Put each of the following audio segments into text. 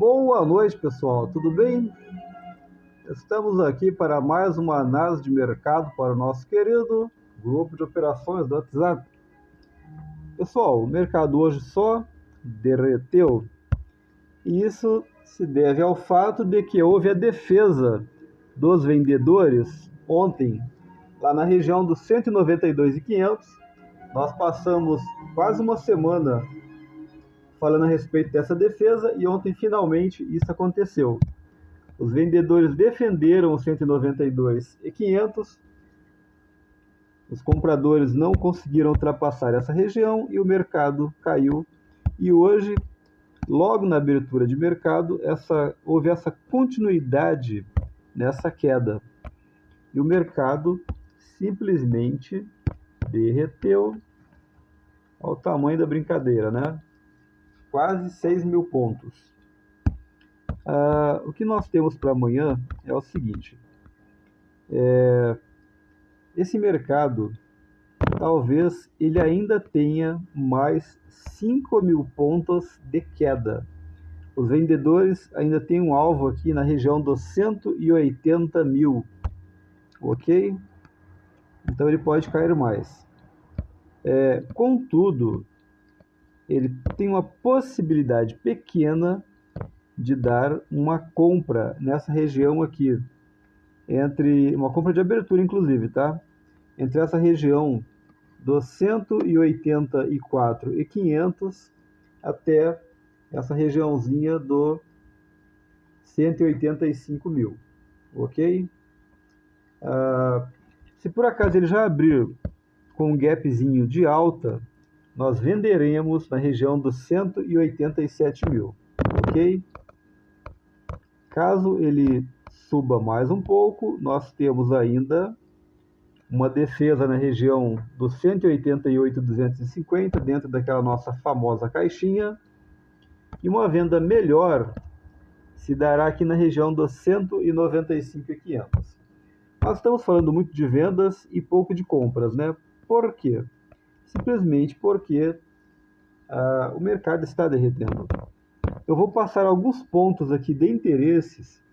Boa noite, pessoal, tudo bem? Estamos aqui para mais uma análise de mercado para o nosso querido grupo de operações do WhatsApp. Pessoal, o mercado hoje só derreteu, e isso se deve ao fato de que houve a defesa dos vendedores ontem, lá na região dos 192.500. Nós passamos quase uma semana falando a respeito dessa defesa e ontem finalmente isso aconteceu. Os vendedores defenderam os 192.500, os compradores não conseguiram ultrapassar essa região e o mercado caiu. E hoje, logo na abertura de mercado, houve essa continuidade nessa queda. E o mercado simplesmente derreteu ao tamanho da brincadeira, né? Quase 6.000 pontos. O que nós temos para amanhã é o seguinte: esse mercado, talvez ele ainda tenha mais 5.000 pontos de queda. Os vendedores ainda têm um alvo aqui na região dos 180.000, ok? Então ele pode cair mais. Contudo, ele tem uma possibilidade pequena de dar uma compra nessa região aqui, entre uma compra de abertura inclusive, tá? Entre essa região dos 184.500 até essa regiãozinha do 185.000, ok? Se por acaso ele já abrir com um gapzinho de alta, nós venderemos na região dos 187.000, ok? Caso ele suba mais um pouco, nós temos ainda uma defesa na região dos 188.250, dentro daquela nossa famosa caixinha, e uma venda melhor se dará aqui na região dos 195.500. Nós estamos falando muito de vendas e pouco de compras, né? Por quê? Simplesmente porque o mercado está derretendo. Eu vou passar alguns pontos aqui de interesses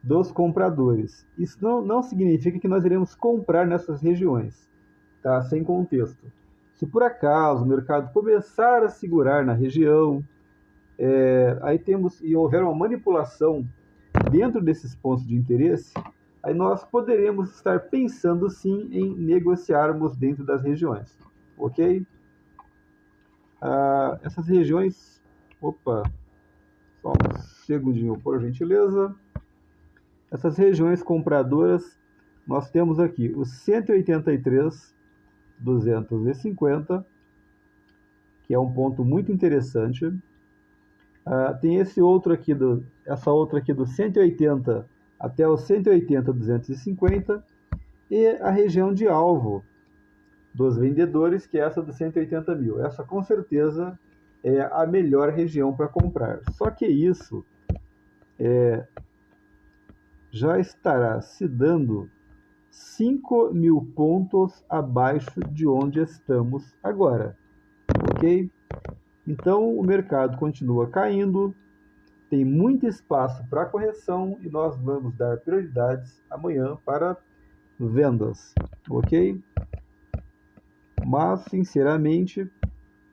dos compradores. Isso não significa que nós iremos comprar nessas regiões, tá? Sem contexto. Se por acaso o mercado começar a segurar na região, e houver uma manipulação dentro desses pontos de interesse, aí nós poderemos estar pensando sim em negociarmos dentro das regiões, ok? Essas regiões, só um segundinho, por gentileza. Essas regiões compradoras, nós temos aqui os 183.250, que é um ponto muito interessante. Tem essa outra aqui do 180 até os 180.250, e a região de alvo dos vendedores, que é essa dos 180.000. Essa com certeza é a melhor região para comprar. Só que isso já estará se dando 5.000 pontos abaixo de onde estamos agora, ok? Então o mercado continua caindo, tem muito espaço para correção e nós vamos dar prioridades amanhã para vendas, ok? Mas, sinceramente,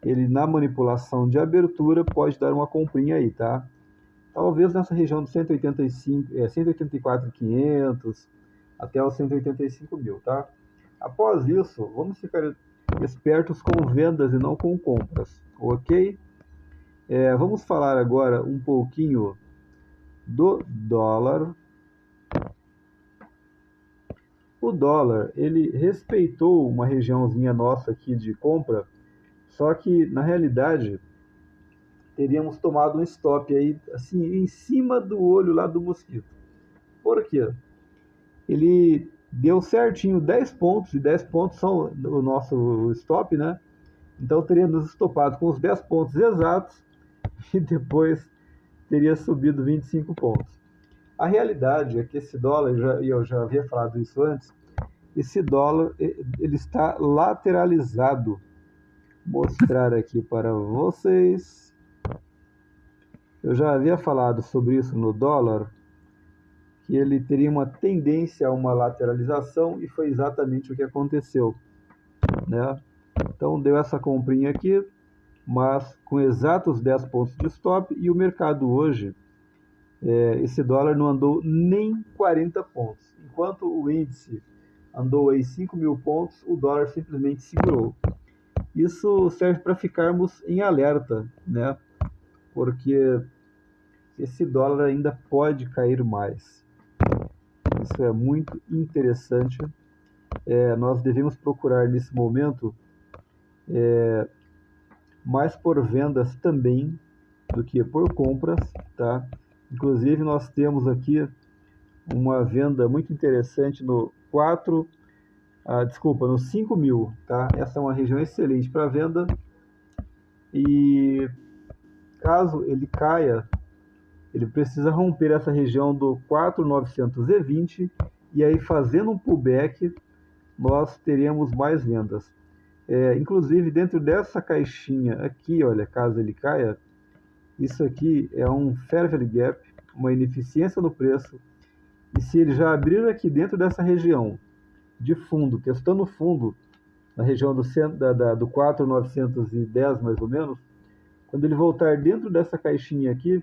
ele na manipulação de abertura pode dar uma comprinha aí, tá? Talvez nessa região de 184.500 até os 185.000, tá? Após isso, vamos ficar espertos com vendas e não com compras, ok? Vamos falar agora um pouquinho do dólar. O dólar, ele respeitou uma regiãozinha nossa aqui de compra, só que na realidade teríamos tomado um stop aí, assim, em cima do olho lá do mosquito. Por quê? Ele deu certinho 10 pontos, e 10 pontos são o nosso stop, né? Então teríamos estopado com os 10 pontos exatos e depois teria subido 25 pontos. A realidade é que esse dólar, e eu já havia falado isso antes, esse dólar ele está lateralizado. Vou mostrar aqui para vocês. Eu já havia falado sobre isso no dólar, que ele teria uma tendência a uma lateralização e foi exatamente o que aconteceu, né? Então deu essa comprinha aqui, mas com exatos 10 pontos de stop, e o mercado hoje, esse dólar não andou nem 40 pontos. Enquanto o índice andou aí 5.000 pontos, o dólar simplesmente segurou. Isso serve para ficarmos em alerta, né? Porque esse dólar ainda pode cair mais. Isso é muito interessante. Nós devemos procurar nesse momento mais por vendas também do que por compras, tá? Inclusive nós temos aqui uma venda muito interessante no no 5.000, tá? Essa é uma região excelente para venda, e caso ele caia, ele precisa romper essa região do 4.920, e aí fazendo um pullback nós teremos mais vendas. Inclusive dentro dessa caixinha aqui, olha, caso ele caia, isso aqui é um fair value gap, uma ineficiência no preço, e se ele já abrir aqui dentro dessa região de fundo, testando o fundo na região do 4.910 mais ou menos, quando ele voltar dentro dessa caixinha aqui,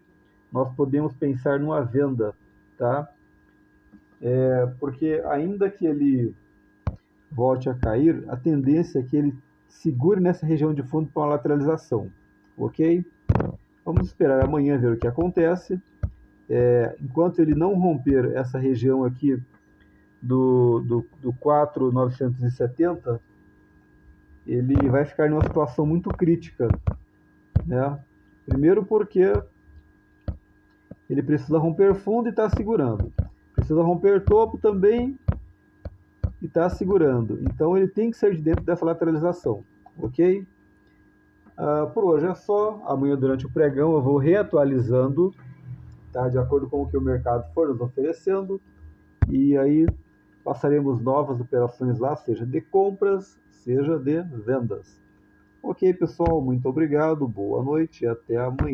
nós podemos pensar numa venda, tá? Porque ainda que ele volte a cair, a tendência é que ele segure nessa região de fundo para uma lateralização, ok? Vamos esperar amanhã ver o que acontece. Enquanto ele não romper essa região aqui do 4.970, ele vai ficar numa situação muito crítica, né? Primeiro porque ele precisa romper fundo e está segurando. Precisa romper topo também e está segurando. Então ele tem que sair de dentro dessa lateralização, ok? Por hoje é só. Amanhã durante o pregão eu vou reatualizando, tá? De acordo com o que o mercado for nos oferecendo. E aí passaremos novas operações lá, seja de compras, seja de vendas. Ok, pessoal, muito obrigado, boa noite e até amanhã.